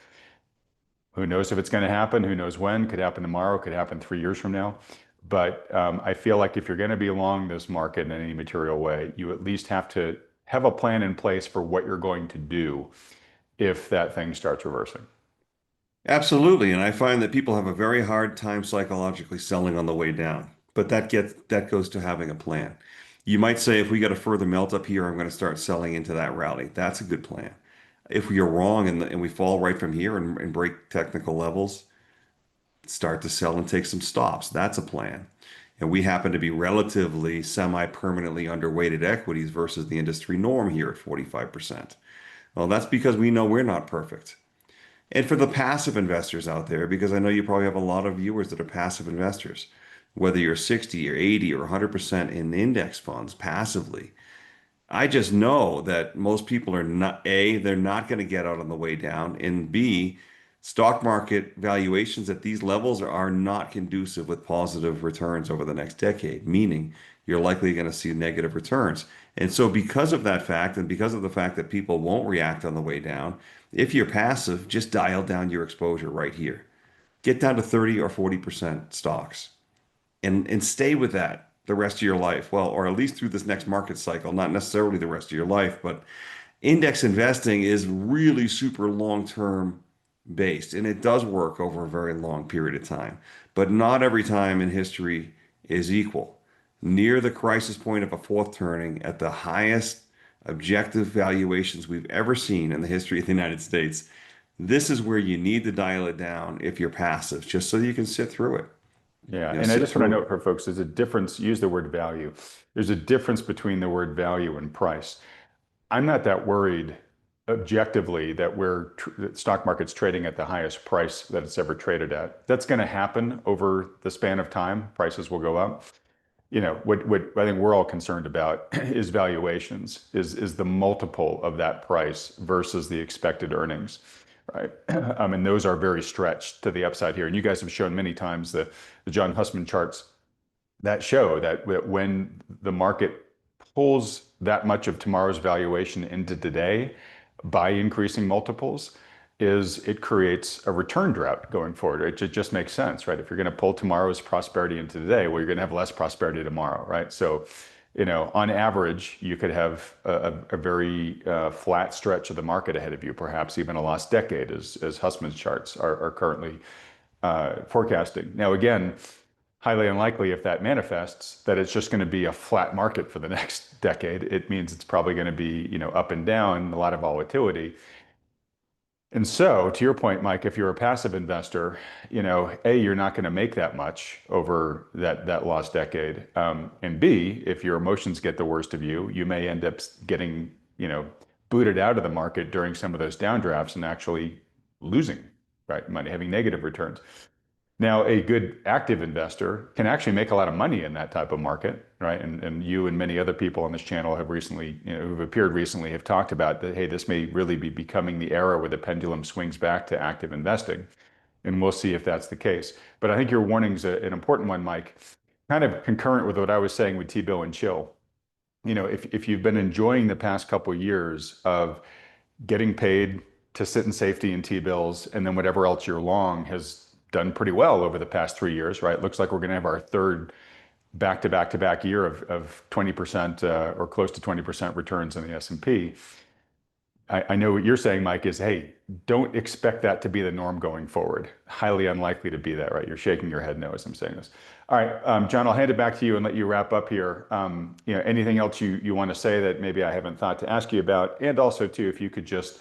Who knows if it's going to happen? Who knows when? Could happen tomorrow, could happen 3 years from now. But I feel like if you're going to be along this market in any material way, you at least have to have a plan in place for what you're going to do if that thing starts reversing. Absolutely, and I find that people have a very hard time psychologically selling on the way down. But that goes to having a plan. You might say, if we get a further melt up here, I'm going to start selling into that rally. That's a good plan. If we are wrong and we fall right from here and break technical levels, start to sell and take some stops. That's a plan. And we happen to be relatively semi-permanently underweighted equities versus the industry norm here at 45%. Well, that's because we know we're not perfect. And for the passive investors out there, because I know you probably have a lot of viewers that are passive investors, whether you're 60 or 80 or 100% in index funds passively, I just know that most people are not, A, they're not going to get out on the way down, and B, stock market valuations at these levels are not conducive with positive returns over the next decade, meaning you're likely going to see negative returns. And so, because of that fact, and because of the fact that people won't react on the way down, if you're passive, just dial down your exposure right here. get down to 30 or 40% stocks and stay with that the rest of your life. Well, or at least through this next market cycle, not necessarily the rest of your life, but index investing is really super long-term based, and it does work over a very long period of time. But not every time in history is equal. Near the crisis point of a fourth turning at the highest objective valuations we've ever seen in the history of the United States, this is where you need to dial it down if you're passive, just so you can sit through it. Yeah, You know, and I sit just want to through note for folks, there's a difference, use the word value. There's a difference between the word value and price. I'm not that worried objectively that the stock market's trading at the highest price that it's ever traded at. That's going to happen over the span of time. Prices will go up. What I think we're all concerned about is valuations, is the multiple of that price versus the expected earnings, right? And those are very stretched to the upside here. And you guys have shown many times the John Hussman charts that show that when the market pulls that much of tomorrow's valuation into today by increasing multiples, is it creates a return drought going forward. It just makes sense, right? If you're going to pull tomorrow's prosperity into today, well, you're going to have less prosperity tomorrow, right? So, on average, you could have a very flat stretch of the market ahead of you, perhaps even a lost decade, as Hussman's charts are currently forecasting. Now, again, highly unlikely if that manifests that it's just going to be a flat market for the next decade. It means it's probably going to be, up and down, a lot of volatility. And so, to your point, Mike, if you're a passive investor, A, you're not going to make that much over that lost decade. And B, if your emotions get the worst of you, you may end up getting, booted out of the market during some of those downdrafts and actually losing, right, money, having negative returns. Now, a good active investor can actually make a lot of money in that type of market, right? And you and many other people on this channel have recently, who've appeared recently, have talked about that, hey, this may really be becoming the era where the pendulum swings back to active investing. And we'll see if that's the case. But I think your warning's an important one, Mike, kind of concurrent with what I was saying with T-bill and chill. If you've been enjoying the past couple of years of getting paid to sit in safety in T-bills, and then whatever else you're long has done pretty well over the past 3 years, right? Looks like we're going to have our third back-to-back-to-back year of 20% or close to 20% returns in the S&P. I know what you're saying, Mike, is, hey, don't expect that to be the norm going forward. Highly unlikely to be that, right? You're shaking your head no as I'm saying this. All right, John, I'll hand it back to you and let you wrap up here. Anything else you want to say that maybe I haven't thought to ask you about? And also, too, if you could just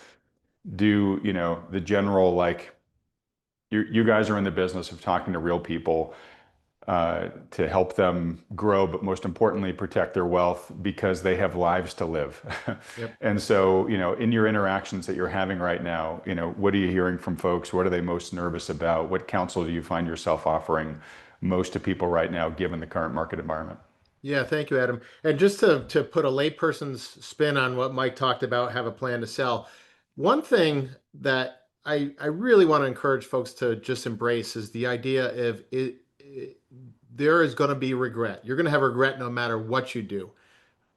do, the general, like, you guys are in the business of talking to real people to help them grow, but most importantly, protect their wealth because they have lives to live. Yep. And so, in your interactions that you're having right now, what are you hearing from folks? What are they most nervous about? What counsel do you find yourself offering most to people right now, given the current market environment? Yeah, thank you, Adam. And just to put a layperson's spin on what Mike talked about, have a plan to sell. One thing that I really want to encourage folks to just embrace is the idea of there is going to be regret. You're going to have regret no matter what you do.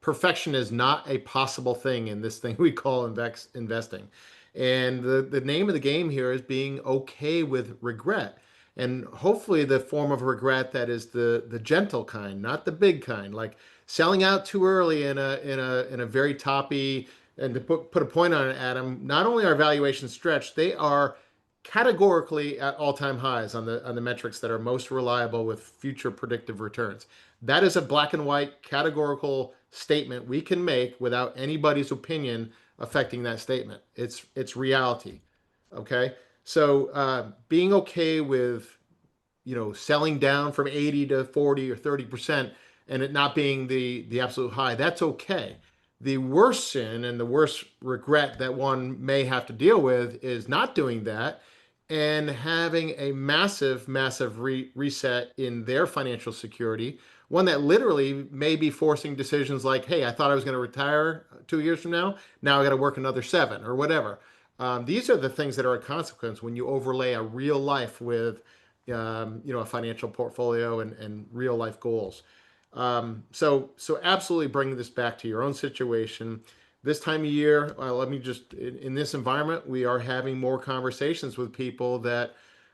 Perfection is not a possible thing in this thing we call investing. And the name of the game here is being okay with regret. And hopefully the form of regret that is the gentle kind, not the big kind, like selling out too early in a very toppy, and to put a point on it, Adam, not only are valuations stretched, they are categorically at all-time highs on the metrics that are most reliable with future predictive returns. That is a black and white categorical statement we can make without anybody's opinion affecting that statement. It's reality. Okay, so being okay with selling down from 80 to 40 or 30% and it not being the absolute high, that's okay. The worst sin and the worst regret that one may have to deal with is not doing that and having a massive reset in their financial security, one that literally may be forcing decisions like, hey, I thought I was going to retire 2 years from now I got to work another 7 or whatever. These are the things that are a consequence when you overlay a real life with a financial portfolio and real life goals. So absolutely bring this back to your own situation. This time of year, let me just, in this environment, we are having more conversations with people that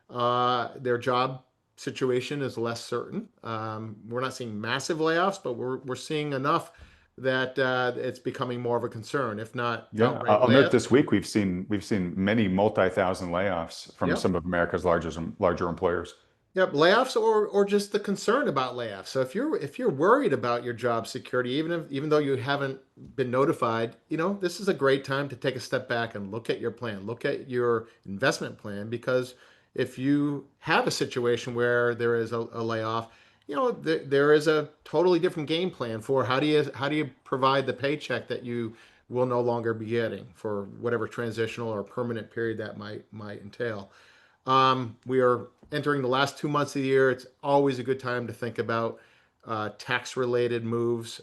their job situation is less certain. We're not seeing massive layoffs, but we're seeing enough that it's becoming more of a concern, if not Yeah, outright I'll note layoffs. this week we've seen many multi-thousand layoffs from Yep. some of America's larger employers. Yep, layoffs or just the concern about layoffs. So if you're worried about your job security, even though you haven't been notified, this is a great time to take a step back and look at your plan, look at your investment plan, because if you have a situation where there is a layoff, there is a totally different game plan for how do you provide the paycheck that you will no longer be getting for whatever transitional or permanent period that might entail. We are entering the last 2 months of the year. It's always a good time to think about tax-related moves.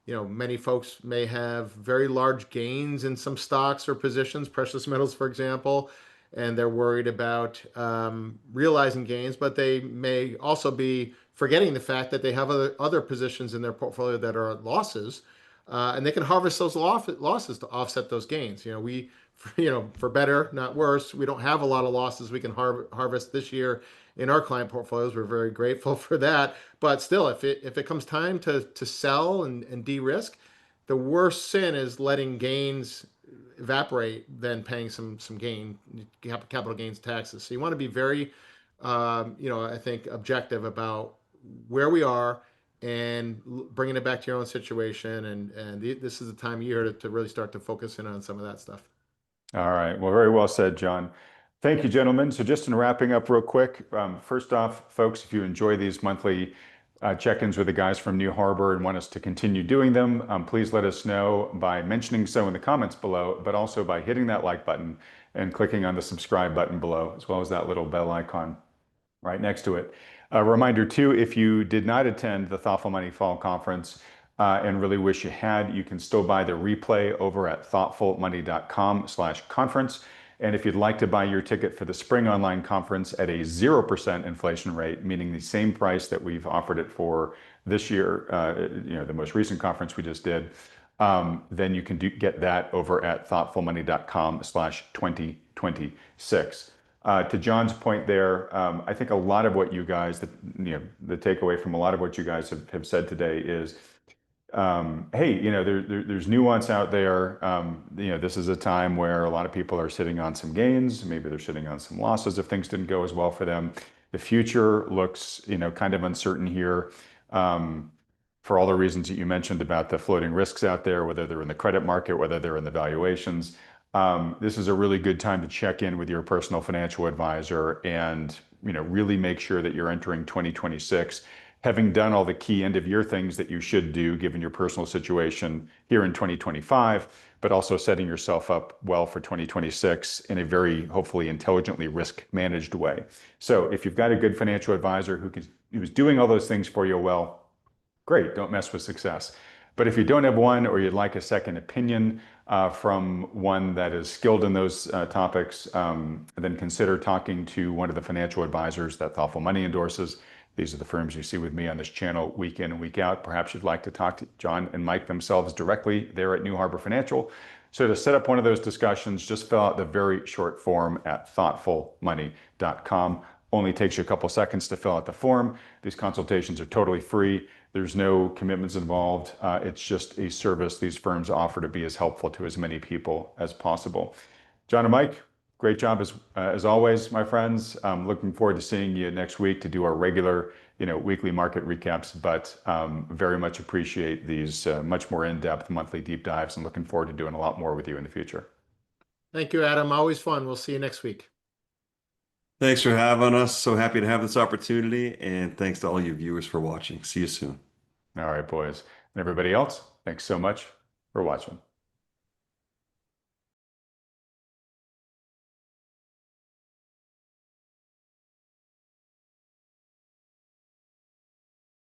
Many folks may have very large gains in some stocks or positions, precious metals, for example, and they're worried about realizing gains, but they may also be forgetting the fact that they have other positions in their portfolio that are losses, and they can harvest those losses to offset those gains. For better, not worse, we don't have a lot of losses we can harvest this year in our client portfolios. We're very grateful for that. But still, if it comes time to sell and de-risk, the worst sin is letting gains evaporate than paying some capital gains taxes. So you want to be very, I think, objective about where we are and bringing it back to your own situation. And this is the time of year to really start to focus in on some of that stuff. All right. Well, very well said, John. Thank you, gentlemen. So just in wrapping up real quick, first off, folks, if you enjoy these monthly check-ins with the guys from New Harbor and want us to continue doing them, please let us know by mentioning so in the comments below, but also by hitting that like button and clicking on the subscribe button below, as well as that little bell icon right next to it. A reminder too, if you did not attend the Thoughtful Money Fall Conference and really wish you had, you can still buy the replay over at thoughtfulmoney.com/conference. And if you'd like to buy your ticket for the spring online conference at a 0% inflation rate, meaning the same price that we've offered it for this year, the most recent conference we just did, then you can get that over at thoughtfulmoney.com/2026. To John's point there, I think a lot of what you guys, the takeaway from a lot of what you guys have said today is, hey, there's nuance out there. This is a time where a lot of people are sitting on some gains. Maybe they're sitting on some losses if things didn't go as well for them. The future looks, kind of uncertain here. For all the reasons that you mentioned about the floating risks out there, whether they're in the credit market, whether they're in the valuations. This is a really good time to check in with your personal financial advisor and really make sure that you're entering 2026 having done all the key end of year things that you should do given your personal situation here in 2025, but also setting yourself up well for 2026 in a very hopefully intelligently risk managed way. So if you've got a good financial advisor who's doing all those things for you well, great, don't mess with success. But if you don't have one or you'd like a second opinion from one that is skilled in those topics, then consider talking to one of the financial advisors that Thoughtful Money endorses. These are the firms you see with me on this channel week in and week out. Perhaps you'd like to talk to John and Mike themselves directly there at New Harbor Financial. So to set up one of those discussions, just fill out the very short form at thoughtfulmoney.com. Only takes you a couple seconds to fill out the form. These consultations are totally free. There's no commitments involved. It's just a service these firms offer to be as helpful to as many people as possible. John and Mike, great job as always, my friends. I'm looking forward to seeing you next week to do our regular, weekly market recaps, but very much appreciate these much more in-depth monthly deep dives and looking forward to doing a lot more with you in the future. Thank you, Adam. Always fun. We'll see you next week. Thanks for having us. So happy to have this opportunity. And thanks to all you viewers for watching. See you soon. All right, boys. And everybody else, thanks so much for watching.